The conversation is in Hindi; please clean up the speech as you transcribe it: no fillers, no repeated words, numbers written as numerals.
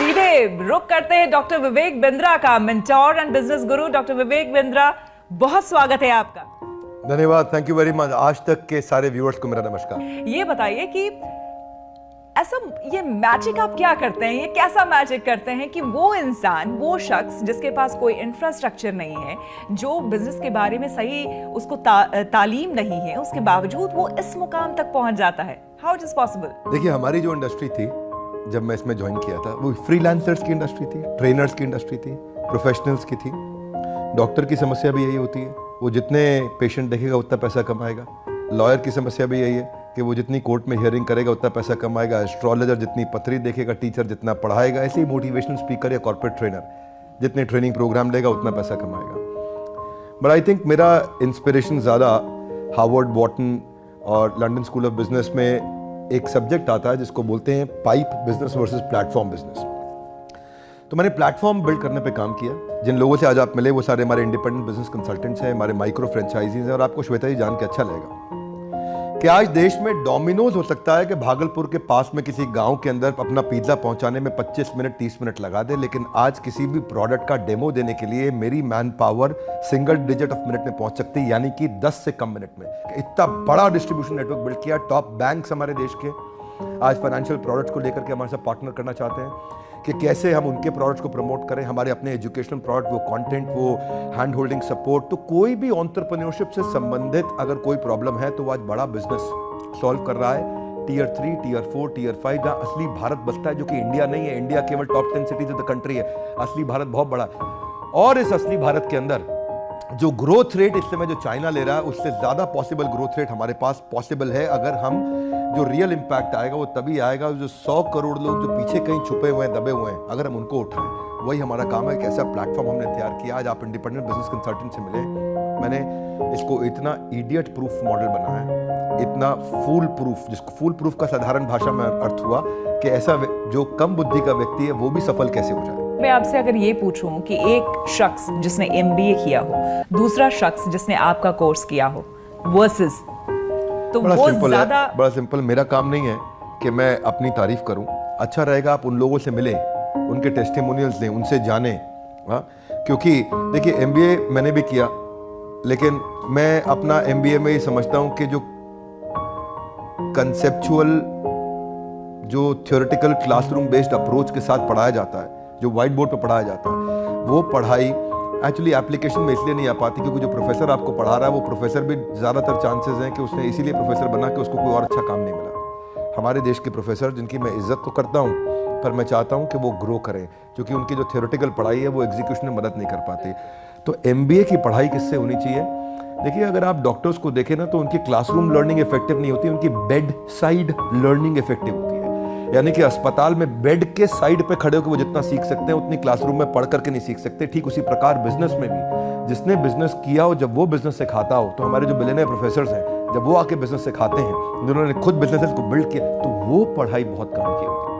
सीधे रुक करते हैं डॉक्टर विवेक बिंद्रा का, mentor and business Guru doctor Vivek Bindra, बहुत स्वागत है आपका। धन्यवाद, थैंक यू वेरी मच। आज तक के सारे व्यूअर्स को मेरा नमस्कार। ये बताइए कि ऐसा ये मैजिक आप क्या करते हैं, ये कैसा मैजिक करते हैं कि वो इंसान, वो शख्स जिसके पास कोई इंफ्रास्ट्रक्चर नहीं है, जो बिजनेस के बारे में सही उसको तालीम नहीं है, उसके बावजूद वो इस मुकाम तक पहुंच जाता है। How it is possible? देखिए, हमारी जो इंडस्ट्री थी जब मैं इसमें ज्वाइन किया था, वो फ्रीलांसर्स की इंडस्ट्री थी, ट्रेनर्स की इंडस्ट्री थी, प्रोफेशनल्स की थी। डॉक्टर की समस्या भी यही होती है, वो जितने पेशेंट देखेगा उतना पैसा कमाएगा। लॉयर की समस्या भी यही है कि वो जितनी कोर्ट में हियरिंग करेगा उतना पैसा कमाएगा। एस्ट्रोलॉजर जितनी पत्री देखेगा, टीचर जितना पढ़ाएगा, ऐसे ही मोटिवेशनल स्पीकर या कॉर्पोरेट ट्रेनर जितने ट्रेनिंग प्रोग्राम लेगा उतना पैसा कमाएगा। बट आई थिंक मेरा इंस्पिरेशन ज़्यादा हार्वर्ड, वॉटन और लंदन स्कूल ऑफ बिजनेस में एक सब्जेक्ट आता है जिसको बोलते हैं pipe business versus platform business. तो मैंने प्लेटफॉर्म बिल्ड करने पे काम किया। जिन लोगों से आज आप मिले वो सारे हमारे इंडिपेंडेंट बिजनेस कंसल्टेंट्स हैं, हमारे माइक्रो फ्रेंचाइजीज हैं। और आपको श्वेता जी जान के अच्छा लगेगा कि आज देश में डोमिनोज हो सकता है कि भागलपुर के पास में किसी गांव के अंदर अपना पिज्जा पहुंचाने में 25 मिनट 30 मिनट लगा दे, लेकिन आज किसी भी प्रोडक्ट का डेमो देने के लिए मेरी man power single digit of minute में पहुंच सकती है, यानी कि 10 से कम मिनट में। इतना बड़ा डिस्ट्रीब्यूशन नेटवर्क बिल्ड किया। टॉप बैंक्स हमारे देश के आज फाइनेंशियल प्रोडक्ट्स को लेकर के हमारे साथ पार्टनर करना चाहते हैं कि कैसे हम उनके प्रोडक्ट्स को प्रमोट करें, हमारे अपने एजुकेशनल प्रोडक्ट, वो कंटेंट, वो हैंड होल्डिंग सपोर्ट। तो कोई भी एंटरप्रेन्योरशिप से संबंधित अगर कोई प्रॉब्लम है तो वो आज बड़ा बिजनेस सॉल्व कर रहा है। टीयर 3, टीयर 4, टीयर 5 जहाँ असली भारत बसता है, जो कि इंडिया नहीं है। इंडिया केवल top 10 cities of the country है, असली भारत बहुत बड़ा है। और इस असली भारत के अंदर जो ग्रोथ रेट इस समय जो चाइना ले रहा है, उससे ज्यादा पॉसिबल ग्रोथ रेट हमारे पास पॉसिबल है अगर हम जो रियल इंपैक्ट आएगा वो तभी आएगा जो 100 करोड़ लोग जो पीछे कहीं छुपे हुए हैं, दबे हुए हैं, अगर हम उनको उठाएं। वही हमारा काम है। एक ऐसा प्लेटफॉर्म हमने तैयार किया। आज आप इंडिपेंडेंट बिजनेस कंसल्टेंट से मिले, मैंने इसको इतना इडियट प्रूफ मॉडल बनाया है, इतना फूल प्रूफ, जिसको फूल प्रूफ का साधारण भाषा में अर्थ हुआ कि ऐसा जो कम बुद्धि का व्यक्ति है वो भी सफल कैसे हो जाए। मैं आपसे अगर ये पूछूं कि एक शख्स जिसने MBA किया हो, दूसरा शख्स जिसने आपका कोर्स किया हो, वर्सेस, तो बड़ा वो सिंपल ज्यादा है, बड़ा सिंपल। मेरा काम नहीं है कि मैं अपनी तारीफ करूं। अच्छा रहेगा आप उन लोगों से मिलें, उनके टेस्टिमोनियल्स लें, उनसे जानें। हाँ, क्योंकि देखिए MBA मैंने भी किया, लेकिन मैं अपना MBA में ये समझता हूं कि जो कंसेप्चुअल, जो थ्योरेटिकल क्लासरूम बेस्ड अप्रोच के साथ पढ़ाया जाता है, जो व्हाइट बोर्ड पर पढ़ाया जाता है, वो पढ़ाई एक्चुअली एप्लीकेशन में इसलिए नहीं आ पाती क्योंकि जो प्रोफेसर आपको पढ़ा रहा है वो प्रोफेसर भी ज़्यादातर चांसेस हैं कि उसने इसीलिए प्रोफेसर बना कि उसको कोई और अच्छा काम नहीं मिला। हमारे देश के प्रोफेसर, जिनकी मैं इज्जत तो करता हूँ, पर मैं चाहता हूँ कि वो ग्रो करें, क्योंकि उनकी जो थ्योरेटिकल पढ़ाई है वो एग्जीक्यूशन में मदद नहीं कर पाती। तो MBA की पढ़ाई किससे होनी चाहिए? देखिए, अगर आप डॉक्टर्स को देखें ना तो उनकी क्लासरूम लर्निंग इफेक्टिव नहीं होती, उनकी बेड साइड लर्निंग इफेक्टिव होती है। यानी कि अस्पताल में बेड के साइड पे खड़े होकर वो जितना सीख सकते हैं उतनी क्लासरूम में पढ़ करके नहीं सीख सकते। ठीक उसी प्रकार बिजनेस में भी, जिसने बिजनेस किया हो, जब वो बिजनेस सिखाता हो, तो हमारे जो बिलियनियर प्रोफेसर्स हैं, जब वो आके बिजनेस सिखाते हैं, जिन्होंने खुद बिजनेस को बिल्ड किया, तो वो पढ़ाई बहुत काम की होती है।